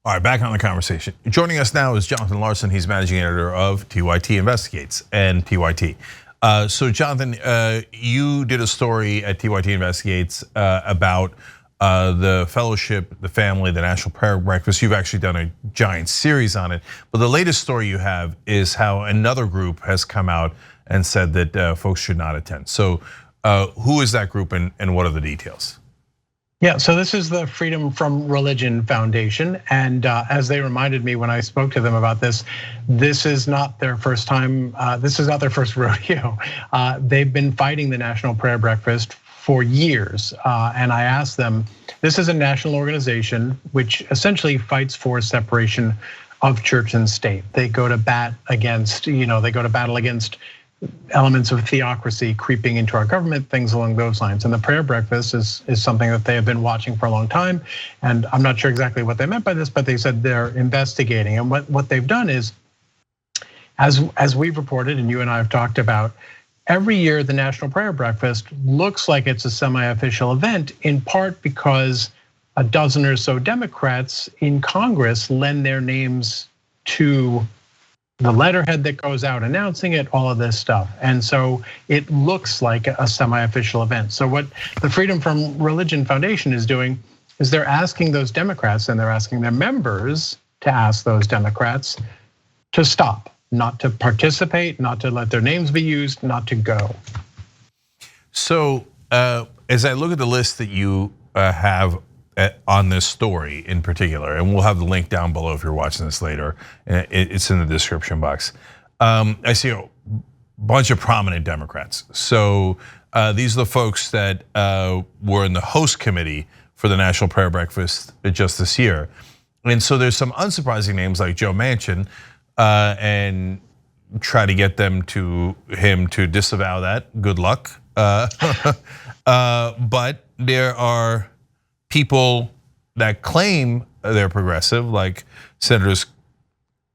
All right, back on the conversation. Joining us now is Jonathan Larsen. He's managing editor of TYT Investigates and TYT. So Jonathan, you did a story at TYT Investigates about the fellowship, the family, the National Prayer Breakfast. You've actually done a giant series on it. But the latest story you have is how another group has come out and said that folks should not attend. So who is that group and what are the details? Yeah, so this is the Freedom from Religion Foundation. And as they reminded me when I spoke to them about this, this is not their first time, this is not their first rodeo. They've been fighting the National Prayer Breakfast for years. And I asked them, this is a national organization which essentially fights for separation of church and state. They go to bat against, they go to battle against elements of theocracy creeping into our government, things along those lines. And the prayer breakfast is something that they have been watching for a long time. And I'm not sure exactly what they meant by this, but they said they're investigating. And what they've done is, as we've reported and you and I have talked about, every year the National Prayer Breakfast looks like it's a semi-official event, in part because a dozen or so Democrats in Congress lend their names to the letterhead that goes out announcing it, all of this stuff. And so it looks like a semi-official event. So what the Freedom from Religion Foundation is doing is they're asking those Democrats and they're asking their members to ask those Democrats to stop, not to participate, not to let their names be used, not to go. So as I look at the list that you have on this story in particular, and we'll have the link down below if you're watching this later, it's in the description box. I see a bunch of prominent Democrats. So these are the folks that were in the host committee for the National Prayer Breakfast just this year. And so there's some unsurprising names like Joe Manchin, and try to get him to disavow that. Good luck. But there are people that claim they're progressive, like Senators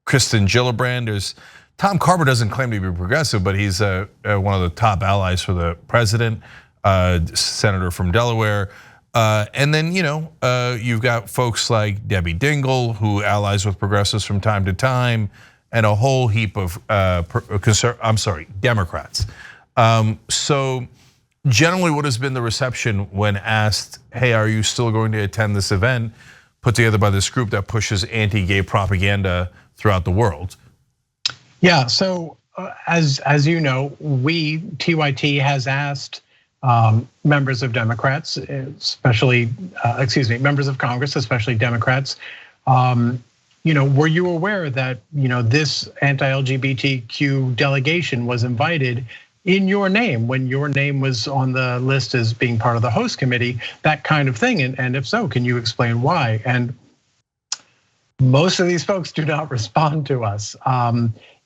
Kristen Gillibrand. There's Tom Carver doesn't claim to be progressive, but he's one of the top allies for the president, senator from Delaware. And then you've got folks like Debbie Dingell, who allies with progressives from time to time, and a whole heap of Democrats. So generally, what has been the reception when asked, hey, are you still going to attend this event put together by this group that pushes anti-gay propaganda throughout the world? Yeah, so as you know, TYT has asked members of Democrats, especially, members of Congress, especially Democrats, were you aware that this anti-LGBTQ delegation was invited in your name when your name was on the list as being part of the host committee, that kind of thing? And if so, can you explain why? And most of these folks do not respond to us.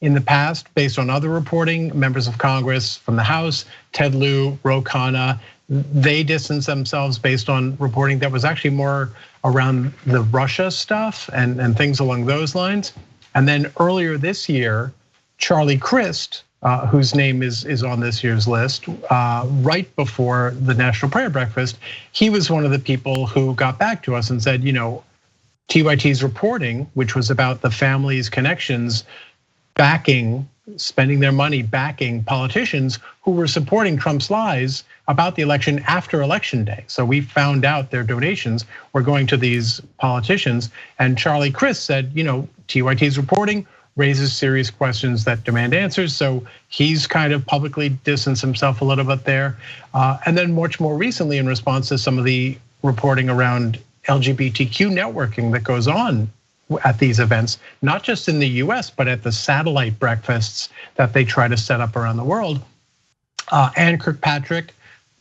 In the past, based on other reporting, members of Congress from the House, Ted Lieu, Ro Khanna, they distanced themselves based on reporting that was actually more around the Russia stuff and things along those lines. And then earlier this year, Charlie Crist, whose name is on this year's list, right before the National Prayer Breakfast, he was one of the people who got back to us and said, TYT's reporting, which was about the family's connections, spending their money backing politicians who were supporting Trump's lies about the election after election day. So we found out their donations were going to these politicians. And Charlie Crist said, TYT's reporting raises serious questions that demand answers. So he's kind of publicly distanced himself a little bit there. And then much more recently, in response to some of the reporting around LGBTQ networking that goes on at these events, not just in the US, but at the satellite breakfasts that they try to set up around the world. Ann Kirkpatrick,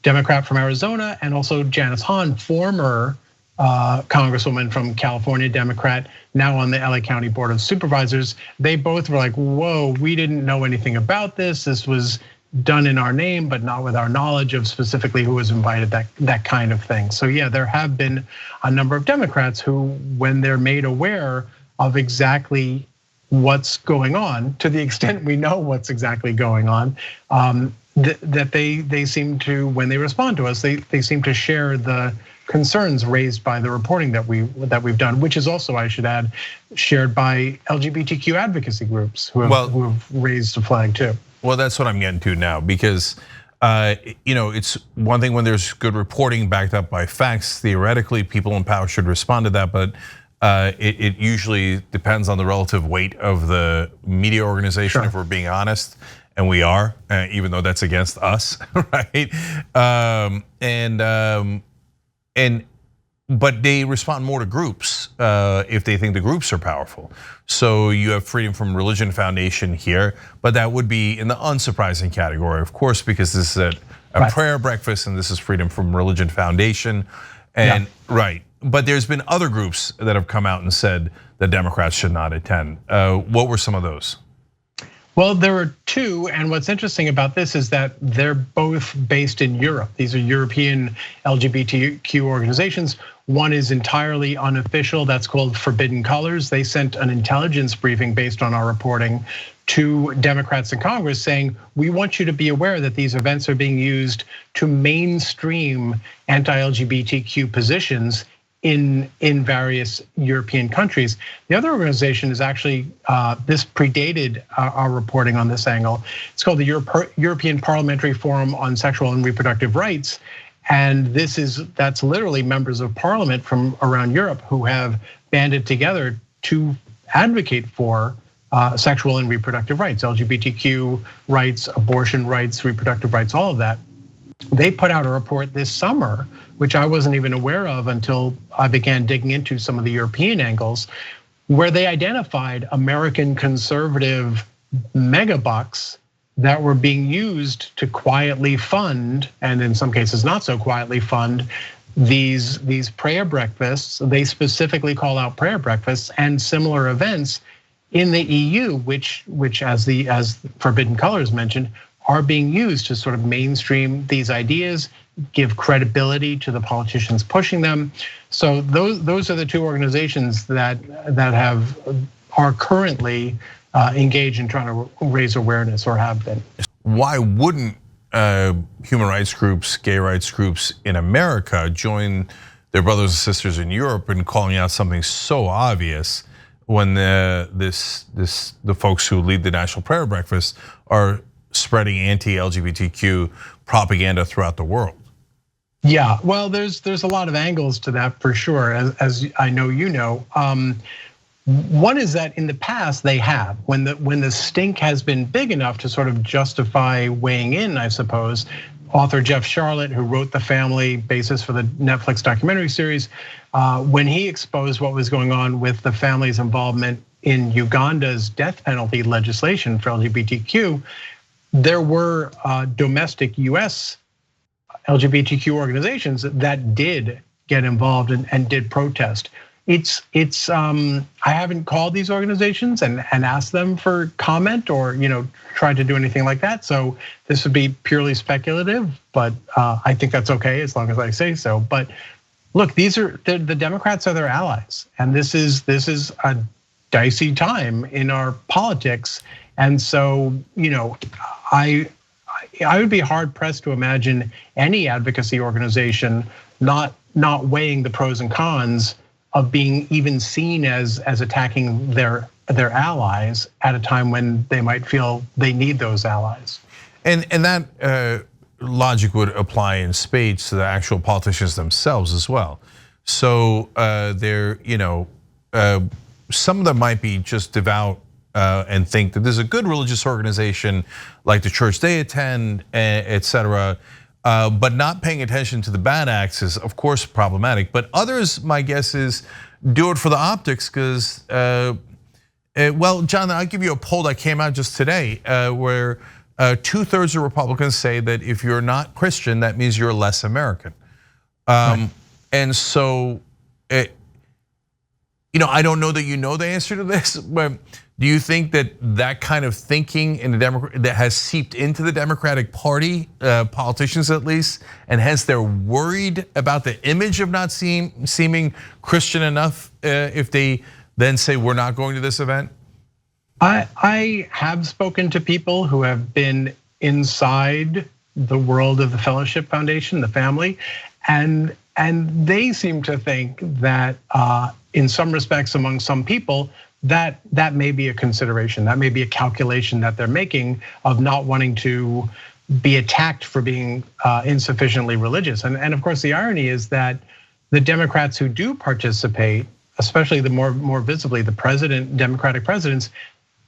Democrat from Arizona, and also Janice Hahn, former Congresswoman from California, Democrat, now on the LA County Board of Supervisors. They both were like, whoa, we didn't know anything about this. This was done in our name, but not with our knowledge of specifically who was invited, that kind of thing. So yeah, there have been a number of Democrats who, when they're made aware of exactly what's going on, to the extent we know what's exactly going on, that they seem to, when they respond to us, they seem to share the concerns raised by the reporting that we've done, which is also, I should add, shared by LGBTQ advocacy groups who have raised a flag too. Well, that's what I'm getting to now, because it's one thing when there's good reporting backed up by facts. Theoretically, people in power should respond to that, but it usually depends on the relative weight of the media organization. Sure. If we're being honest, and we are, even though that's against us, right? But they respond more to groups if they think the groups are powerful. So you have Freedom from Religion Foundation here, but that would be in the unsurprising category, of course, because this is a prayer breakfast, and this is Freedom from Religion Foundation, and right. But there's been other groups that have come out and said that Democrats should not attend. What were some of those? Well, there are two, and what's interesting about this is that they're both based in Europe. These are European LGBTQ organizations. One is entirely unofficial, that's called Forbidden Colors. They sent an intelligence briefing based on our reporting to Democrats in Congress saying, we want you to be aware that these events are being used to mainstream anti-LGBTQ positions in various European countries. The other organization is actually, this predated our reporting on this angle. It's called the European Parliamentary Forum on Sexual and Reproductive Rights. And that's literally members of parliament from around Europe who have banded together to advocate for sexual and reproductive rights, LGBTQ rights, abortion rights, reproductive rights, all of that. They put out a report this summer, which I wasn't even aware of until I began digging into some of the European angles, where they identified American conservative megabucks that were being used to quietly fund, and in some cases not so quietly fund, these prayer breakfasts. They specifically call out prayer breakfasts and similar events in the EU, which as Forbidden Colors mentioned, are being used to sort of mainstream these ideas, give credibility to the politicians pushing them. So those are the two organizations that are currently engaged in trying to raise awareness, or have been. Why wouldn't human rights groups, gay rights groups in America join their brothers and sisters in Europe in calling out something so obvious when the folks who lead the National Prayer Breakfast are spreading anti-LGBTQ propaganda throughout the world? Yeah, well, there's a lot of angles to that for sure, as I know you know. One is that in the past they have, when the stink has been big enough to sort of justify weighing in, I suppose. Author Jeff Sharlet, who wrote The Family, basis for the Netflix documentary series, when he exposed what was going on with the family's involvement in Uganda's death penalty legislation for LGBTQ, there were domestic US LGBTQ organizations that did get involved and did protest. I haven't called these organizations and asked them for comment or tried to do anything like that. So this would be purely speculative, but I think that's okay as long as I say so. But look, the Democrats are their allies, and this is a dicey time in our politics. And so, I would be hard pressed to imagine any advocacy organization not weighing the pros and cons of being even seen as attacking their allies at a time when they might feel they need those allies. And that logic would apply in spades to the actual politicians themselves as well. So some of them might be just devout and think that there's a good religious organization like the church they attend, et cetera. But not paying attention to the bad acts is, of course, problematic. But others, my guess is, do it for the optics because, well, John, I'll give you a poll that came out just today where 2/3 of Republicans say that if you're not Christian, that means you're less American. Right. And so, I don't know that you know the answer to this, but do you think that kind of thinking in the that has seeped into the Democratic Party, politicians at least, and hence they're worried about the image of not seeming Christian enough if they then say we're not going to this event? I have spoken to people who have been inside the world of the Fellowship Foundation, the family, and And they seem to think that in some respects among some people, that may be a consideration, that may be a calculation that they're making of not wanting to be attacked for being insufficiently religious. And of course, the irony is that the Democrats who do participate, especially the more visibly the Democratic presidents,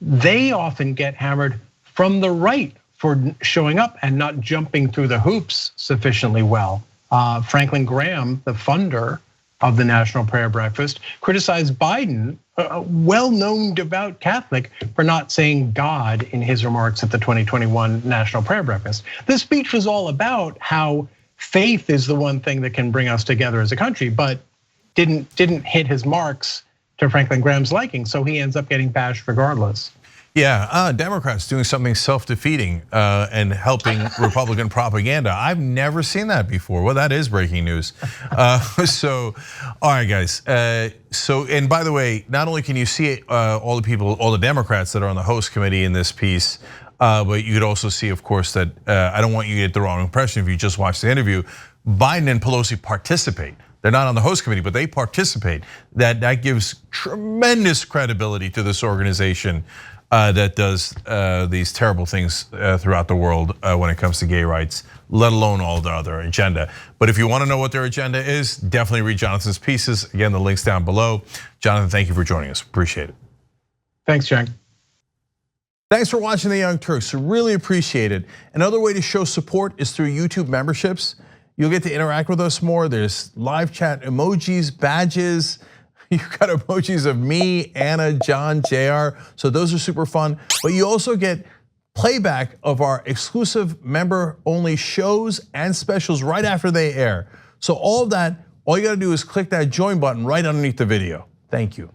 they often get hammered from the right for showing up and not jumping through the hoops sufficiently well. Franklin Graham, the funder of the National Prayer Breakfast, criticized Biden, a well-known devout Catholic, for not saying God in his remarks at the 2021 National Prayer Breakfast. The speech was all about how faith is the one thing that can bring us together as a country, but didn't hit his marks to Franklin Graham's liking, so he ends up getting bashed regardless. Yeah, Democrats doing something self-defeating and helping Republican propaganda. I've never seen that before. Well, that is breaking news. So, all right, guys. And by the way, not only can you see all the Democrats that are on the host committee in this piece, but you could also see, of course, that I don't want you to get the wrong impression if you just watch the interview. Biden and Pelosi participate. They're not on the host committee, but they participate. That gives tremendous credibility to this organization that does these terrible things throughout the world when it comes to gay rights, let alone all the other agenda. But if you want to know what their agenda is, definitely read Jonathan's pieces. Again, the link's down below. Jonathan, thank you for joining us. Appreciate it. Thanks, Jack. Thanks for watching the Young Turks. Really appreciate it. Another way to show support is through YouTube memberships. You'll get to interact with us more. There's live chat emojis, badges. You've got emojis of me, Anna, John, JR. So those are super fun. But you also get playback of our exclusive member-only shows and specials right after they air. So all of that, all you gotta do is click that join button right underneath the video. Thank you.